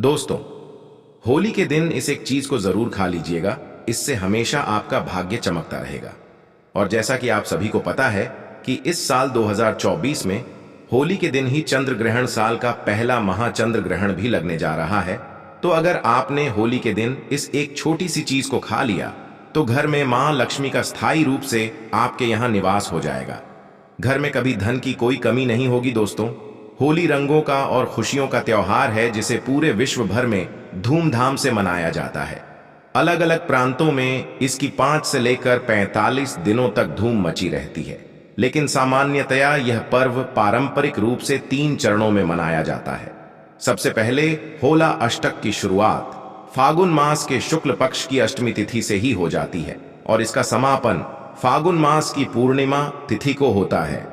दोस्तों, होली के दिन इस एक चीज को जरूर खा लीजिएगा। इससे हमेशा आपका भाग्य चमकता रहेगा। और जैसा कि आप सभी को पता है कि इस साल 2024 में होली के दिन ही चंद्र ग्रहण साल का पहला महाचंद्र ग्रहण भी लगने जा रहा है। तो अगर आपने होली के दिन इस एक छोटी सी चीज को खा लिया तो घर में मां लक्ष्मी का स्थायी रूप से आपके यहां निवास हो जाएगा। घर में कभी धन की कोई कमी नहीं होगी। दोस्तों, होली रंगों का और खुशियों का त्योहार है जिसे पूरे विश्व भर में धूमधाम से मनाया जाता है। अलग अलग प्रांतों में इसकी 5 से लेकर 45 दिनों तक धूम मची रहती है, लेकिन सामान्यतया यह पर्व पारंपरिक रूप से 3 चरणों में मनाया जाता है। सबसे पहले होला अष्टक की शुरुआत फागुन मास के शुक्ल पक्ष की अष्टमी तिथि से ही हो जाती है और इसका समापन फागुन मास की पूर्णिमा तिथि को होता है।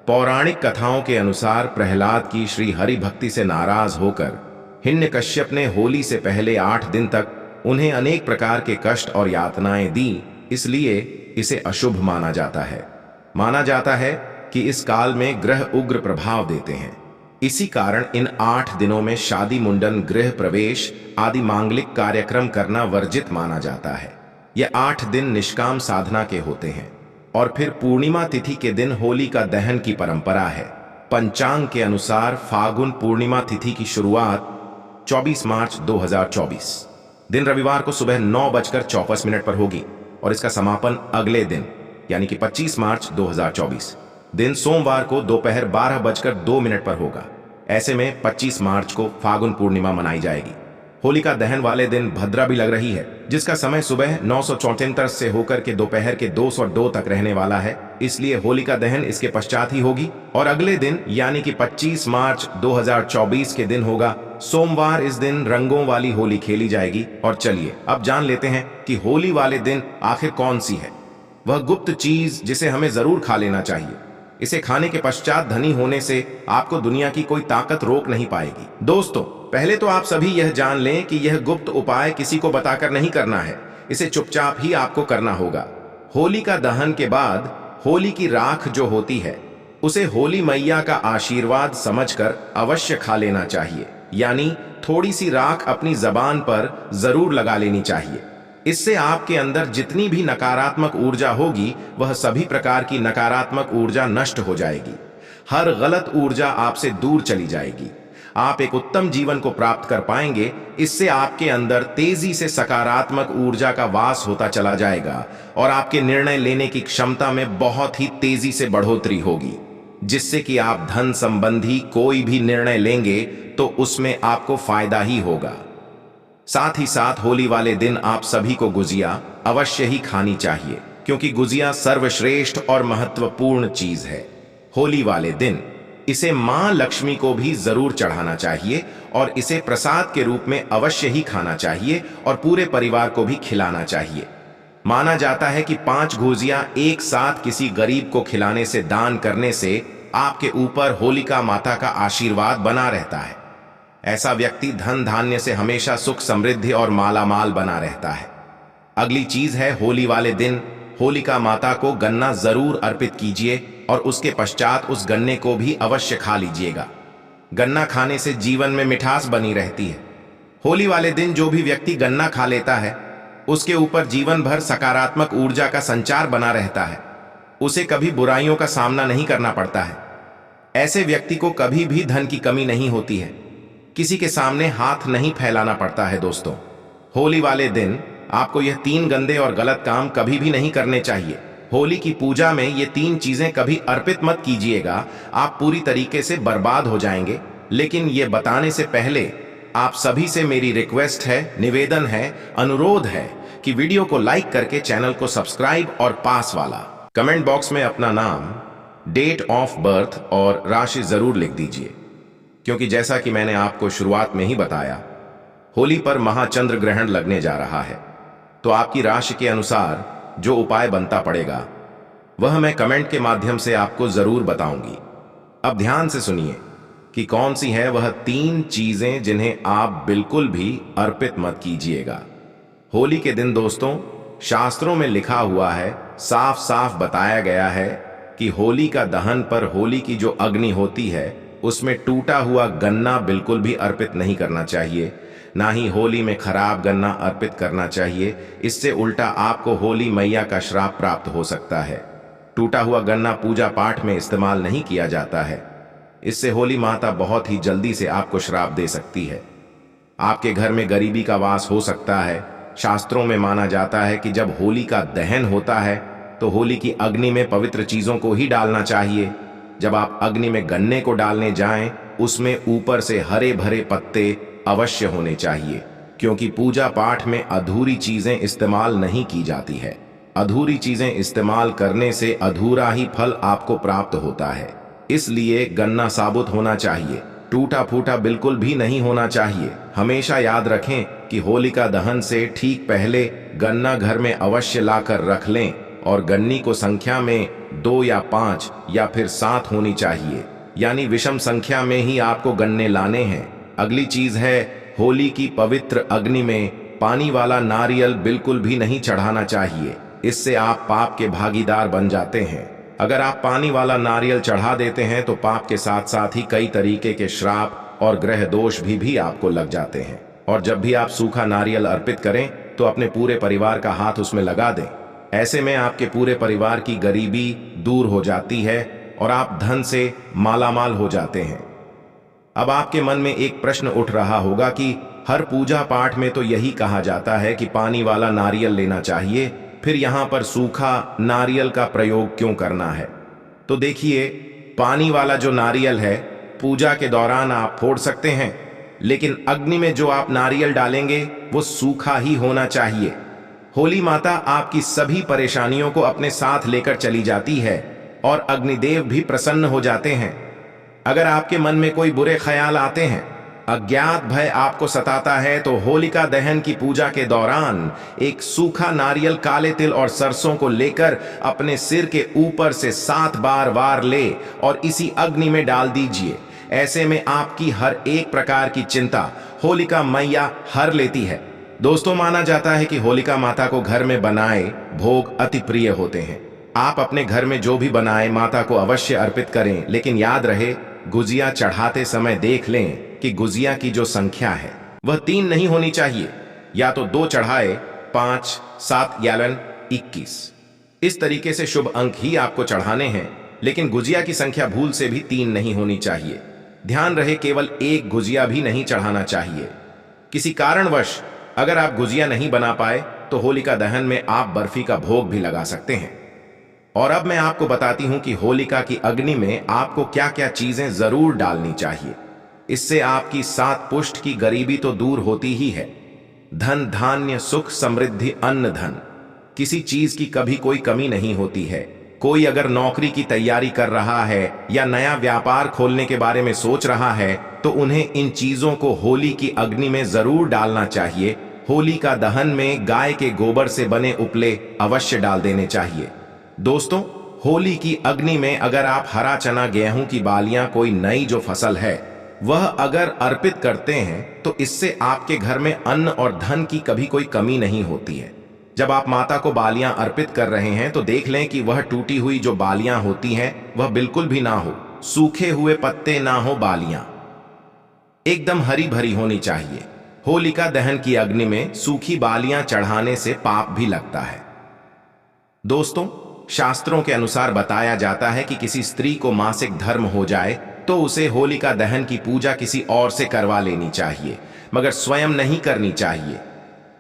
पौराणिक कथाओं के अनुसार प्रहलाद की श्री हरि भक्ति से नाराज होकर हिरण्यकश्यप ने होली से पहले 8 दिन तक उन्हें अनेक प्रकार के कष्ट और यातनाएं दी, इसलिए इसे अशुभ माना जाता है। माना जाता है कि इस काल में ग्रह उग्र प्रभाव देते हैं। इसी कारण इन 8 दिनों में शादी, मुंडन, गृह प्रवेश आदि मांगलिक कार्यक्रम करना वर्जित माना जाता है। ये 8 दिन निष्काम साधना के होते हैं। और फिर पूर्णिमा तिथि के दिन होली का दहन की परंपरा है। पंचांग के अनुसार फागुन पूर्णिमा तिथि की शुरुआत 24 मार्च 2024 दिन रविवार को सुबह 9:54 पर होगी और इसका समापन अगले दिन यानी कि 25 मार्च 2024 दिन सोमवार को दोपहर 12:02 पर होगा। ऐसे में 25 मार्च को फागुन पूर्णिमा मनाई जाएगी। होली का दहन वाले दिन भद्रा भी लग रही है, जिसका समय सुबह 9:74 से होकर के दोपहर के 2:02 तक रहने वाला है। इसलिए होली का दहन इसके पश्चात ही होगी और अगले दिन यानी कि 25 मार्च 2024 के दिन होगा सोमवार। इस दिन रंगों वाली होली खेली जाएगी। और चलिए अब जान लेते हैं कि होली वाले दिन आखिर कौन सी है वह गुप्त चीज जिसे हमें जरूर खा लेना चाहिए। इसे खाने के पश्चात धनी होने से आपको दुनिया की कोई ताकत रोक नहीं पाएगी। दोस्तों, पहले तो आप सभी यह जान लें कि यह गुप्त उपाय किसी को बताकर नहीं करना है, इसे चुपचाप ही आपको करना होगा। होली का दहन के बाद होली की राख जो होती है उसे होली मैया का आशीर्वाद समझकर अवश्य खा लेना चाहिए, यानी थोड़ी सी राख अपनी जबान पर जरूर लगा लेनी चाहिए। इससे आपके अंदर जितनी भी नकारात्मक ऊर्जा होगी वह सभी प्रकार की नकारात्मक ऊर्जा नष्ट हो जाएगी। हर गलत ऊर्जा आपसे दूर चली जाएगी। आप एक उत्तम जीवन को प्राप्त कर पाएंगे। इससे आपके अंदर तेजी से सकारात्मक ऊर्जा का वास होता चला जाएगा और आपके निर्णय लेने की क्षमता में बहुत ही तेजी से बढ़ोतरी होगी, जिससे कि आप धन संबंधी कोई भी निर्णय लेंगे तो उसमें आपको फायदा ही होगा। साथ ही साथ होली वाले दिन आप सभी को गुजिया अवश्य ही खानी चाहिए, क्योंकि गुजिया सर्वश्रेष्ठ और महत्वपूर्ण चीज है। होली वाले दिन इसे मां लक्ष्मी को भी जरूर चढ़ाना चाहिए और इसे प्रसाद के रूप में अवश्य ही खाना चाहिए और पूरे परिवार को भी खिलाना चाहिए। माना जाता है कि 5 गुजिया एक साथ किसी गरीब को खिलाने से, दान करने से आपके ऊपर होलिका माता का आशीर्वाद बना रहता है। ऐसा व्यक्ति धन धान्य से हमेशा सुख, समृद्धि और मालामाल बना रहता है। अगली चीज है, होली वाले दिन होलिका माता को गन्ना जरूर अर्पित कीजिए और उसके पश्चात उस गन्ने को भी अवश्य खा लीजिएगा। गन्ना खाने से जीवन में मिठास बनी रहती है। होली वाले दिन जो भी व्यक्ति गन्ना खा लेता है उसके ऊपर जीवन भर सकारात्मक ऊर्जा का संचार बना रहता है। उसे कभी बुराइयों का सामना नहीं करना पड़ता है। ऐसे व्यक्ति को कभी भी धन की कमी नहीं होती है। किसी के सामने हाथ नहीं फैलाना पड़ता है। दोस्तों, होली वाले दिन आपको यह 3 गंदे और गलत काम कभी भी नहीं करने चाहिए। होली की पूजा में ये 3 चीजें कभी अर्पित मत कीजिएगा, आप पूरी तरीके से बर्बाद हो जाएंगे। लेकिन ये बताने से पहले आप सभी से मेरी रिक्वेस्ट है, निवेदन है, अनुरोध है कि वीडियो को लाइक करके चैनल को सब्सक्राइब और पास वाला कमेंट बॉक्स में अपना नाम, डेट ऑफ बर्थ और राशि जरूर लिख दीजिए, क्योंकि जैसा कि मैंने आपको शुरुआत में ही बताया, होली पर महाचंद्र ग्रहण लगने जा रहा है। तो आपकी राशि के अनुसार जो उपाय बनता पड़ेगा वह मैं कमेंट के माध्यम से आपको जरूर बताऊंगी। अब ध्यान से सुनिए कि कौन सी है वह 3 चीजें जिन्हें आप बिल्कुल भी अर्पित मत कीजिएगा होली के दिन। दोस्तों, शास्त्रों में लिखा हुआ है, साफ साफ बताया गया है कि होली का दहन पर होली की जो अग्नि होती है उसमें टूटा हुआ गन्ना बिल्कुल भी अर्पित नहीं करना चाहिए। ना ही होली में खराब गन्ना अर्पित करना चाहिए, इससे उल्टा आपको होली मैया का श्राप प्राप्त हो सकता है। टूटा हुआ गन्ना पूजा पाठ में इस्तेमाल नहीं किया जाता है, इससे होली माता बहुत ही जल्दी से आपको श्राप दे सकती है। आपके घर में गरीबी का वास हो सकता है। शास्त्रों में माना जाता है कि जब होली का दहन होता है तो होली की अग्नि में पवित्र चीजों को ही डालना चाहिए। जब आप अग्नि में गन्ने को डालने जाएं, उसमें ऊपर से हरे भरे पत्ते अवश्य होने चाहिए, क्योंकि पूजा पाठ में अधूरी चीजें इस्तेमाल नहीं की जाती है। अधूरी चीजें इस्तेमाल करने से अधूरा ही फल आपको प्राप्त होता है। इसलिए गन्ना साबुत होना चाहिए, टूटा फूटा बिल्कुल भी नहीं होना चाहिए। हमेशा याद रखें कि होलिका दहन से ठीक पहले गन्ना घर में अवश्य लाकर रख लें और गन्नी को संख्या में 2 या 5 या फिर 7 होनी चाहिए, यानी विषम संख्या में ही आपको गन्ने लाने हैं। अगली चीज है, होली की पवित्र अग्नि में पानी वाला नारियल बिल्कुल भी नहीं चढ़ाना चाहिए, इससे आप पाप के भागीदार बन जाते हैं। अगर आप पानी वाला नारियल चढ़ा देते हैं तो पाप के साथ साथ ही कई तरीके के श्राप और ग्रह दोष भी आपको लग जाते हैं। और जब भी आप सूखा नारियल अर्पित करें तो अपने पूरे परिवार का हाथ उसमें लगा दें। ऐसे में आपके पूरे परिवार की गरीबी दूर हो जाती है और आप धन से मालामाल हो जाते हैं। अब आपके मन में एक प्रश्न उठ रहा होगा कि हर पूजा पाठ में तो यही कहा जाता है कि पानी वाला नारियल लेना चाहिए, फिर यहां पर सूखा नारियल का प्रयोग क्यों करना है? तो देखिए, पानी वाला जो नारियल है पूजा के दौरान आप फोड़ सकते हैं, लेकिन अग्नि में जो आप नारियल डालेंगे वो सूखा ही होना चाहिए। होली माता आपकी सभी परेशानियों को अपने साथ लेकर चली जाती है और अग्निदेव भी प्रसन्न हो जाते हैं। अगर आपके मन में कोई बुरे ख्याल आते हैं, अज्ञात भय आपको सताता है, तो होलिका दहन की पूजा के दौरान एक सूखा नारियल, काले तिल और सरसों को लेकर अपने सिर के ऊपर से 7 बार वार ले और इसी अग्नि में डाल दीजिए। ऐसे में आपकी हर एक प्रकार की चिंता होलिका मैया हर लेती है। दोस्तों, माना जाता है कि होलिका माता को घर में बनाए भोग अति प्रिय होते हैं। आप अपने घर में जो भी बनाए माता को अवश्य अर्पित करें, लेकिन याद रहे, गुजिया चढ़ाते समय देख लें कि गुजिया की जो संख्या है वह 3 नहीं होनी चाहिए। या तो 2 चढ़ाए, 5, 7 या 21। इस तरीके से शुभ अंक ही आपको चढ़ाने हैं, लेकिन गुजिया की संख्या भूल से भी 3 नहीं होनी चाहिए। ध्यान रहे, केवल एक गुजिया भी नहीं चढ़ाना चाहिए। किसी कारणवश अगर आप गुजिया नहीं बना पाए तो होलिका दहन में आप बर्फी का भोग भी लगा सकते हैं। और अब मैं आपको बताती हूं कि होलिका की अग्नि में आपको क्या क्या चीजें जरूर डालनी चाहिए। इससे आपकी 7 पुष्ट की गरीबी तो दूर होती ही है। धन, धान्य, सुख, समृद्धि, अन्न, धन, किसी चीज की कभी कोई कमी नहीं होती है। कोई अगर नौकरी की तैयारी कर रहा है या नया व्यापार खोलने के बारे में सोच रहा है तो उन्हें इन चीजों को होली की अग्नि में जरूर डालना चाहिए। होली का दहन में गाय के गोबर से बने उपले अवश्य डाल देने चाहिए। दोस्तों, होली की अग्नि में अगर आप हरा चना, गेहूं की बालियां, कोई नई जो फसल है वह अगर अर्पित करते हैं तो इससे आपके घर में अन्न और धन की कभी कोई कमी नहीं होती है। जब आप माता को बालियां अर्पित कर रहे हैं तो देख लें कि वह टूटी हुई जो बालियां होती हैं वह बिल्कुल भी ना हो, सूखे हुए पत्ते ना हो, बालियां एकदम हरी भरी होनी चाहिए। होलिका दहन की अग्नि में सूखी बालियां चढ़ाने से पाप भी लगता है। दोस्तों, शास्त्रों के अनुसार बताया जाता है कि किसी स्त्री को मासिक धर्म हो जाए तो उसे होलिका दहन की पूजा किसी और से करवा लेनी चाहिए, मगर स्वयं नहीं करनी चाहिए।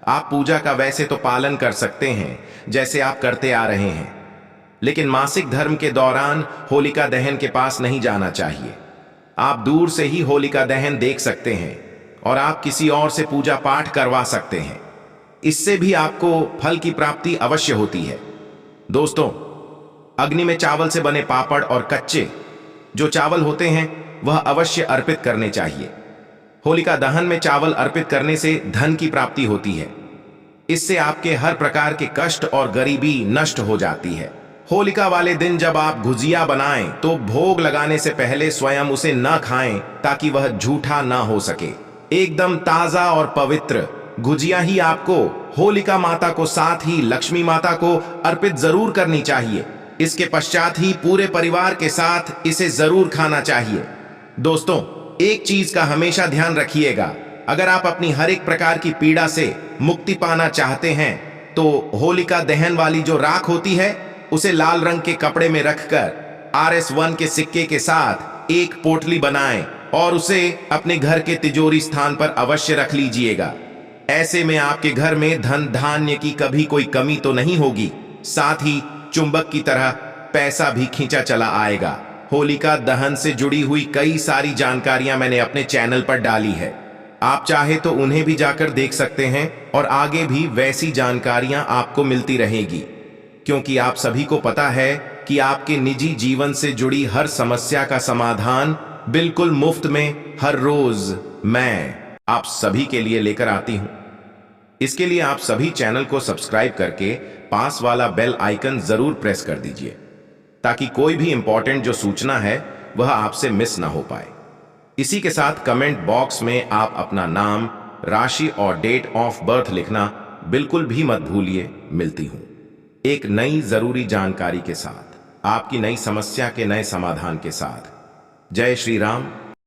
आप पूजा का वैसे तो पालन कर सकते हैं जैसे आप करते आ रहे हैं, लेकिन मासिक धर्म के दौरान होलिका दहन के पास नहीं जाना चाहिए। आप दूर से ही होलिका दहन देख सकते हैं और आप किसी और से पूजा पाठ करवा सकते हैं। इससे भी आपको फल की प्राप्ति अवश्य होती है। दोस्तों, अग्नि में चावल से बने पापड़ और कच्चे जो चावल होते हैं वह अवश्य अर्पित करने चाहिए। होलिका दहन में चावल अर्पित करने से धन की प्राप्ति होती है। इससे आपके हर प्रकार के कष्ट और गरीबी नष्ट हो जाती है। होलिका वाले दिन जब आप गुजिया बनाएं तो भोग लगाने से पहले स्वयं उसे न खाएं ताकि वह झूठा ना हो सके। एकदम ताजा और पवित्र गुजिया ही आपको होलिका माता को साथ ही लक्ष्मी माता को अर्पित जरूर करनी चाहिए। इसके पश्चात ही पूरे परिवार के साथ इसे जरूर खाना चाहिए। दोस्तों, एक चीज का हमेशा ध्यान रखिएगा, अगर आप अपनी हर एक प्रकार की पीड़ा से मुक्ति पाना चाहते हैं तो होलिका दहन वाली जो राख होती है उसे लाल रंग के कपड़े में रखकर RS1 के सिक्के के साथ एक पोटली बनाएं और उसे अपने घर के तिजोरी स्थान पर अवश्य रख लीजिएगा। ऐसे में आपके घर में धन धान्य की कभी कोई कमी तो नहीं होगी, साथ ही चुंबक की तरह पैसा भी खींचा चला आएगा। होलिका दहन से जुड़ी हुई कई सारी जानकारियां मैंने अपने चैनल पर डाली है, आप चाहे तो उन्हें भी जाकर देख सकते हैं और आगे भी वैसी जानकारियां आपको मिलती रहेगी, क्योंकि आप सभी को पता है कि आपके निजी जीवन से जुड़ी हर समस्या का समाधान बिल्कुल मुफ्त में हर रोज मैं आप सभी के लिए लेकर आती हूं। इसके लिए आप सभी चैनल को सब्सक्राइब करके पास वाला बेल आइकन जरूर प्रेस कर दीजिए, ताकि कोई भी इंपॉर्टेंट जो सूचना है वह आपसे मिस ना हो पाए। इसी के साथ कमेंट बॉक्स में आप अपना नाम, राशि और डेट ऑफ बर्थ लिखना बिल्कुल भी मत भूलिए। मिलती हूं एक नई जरूरी जानकारी के साथ, आपकी नई समस्या के नए समाधान के साथ। जय श्री राम।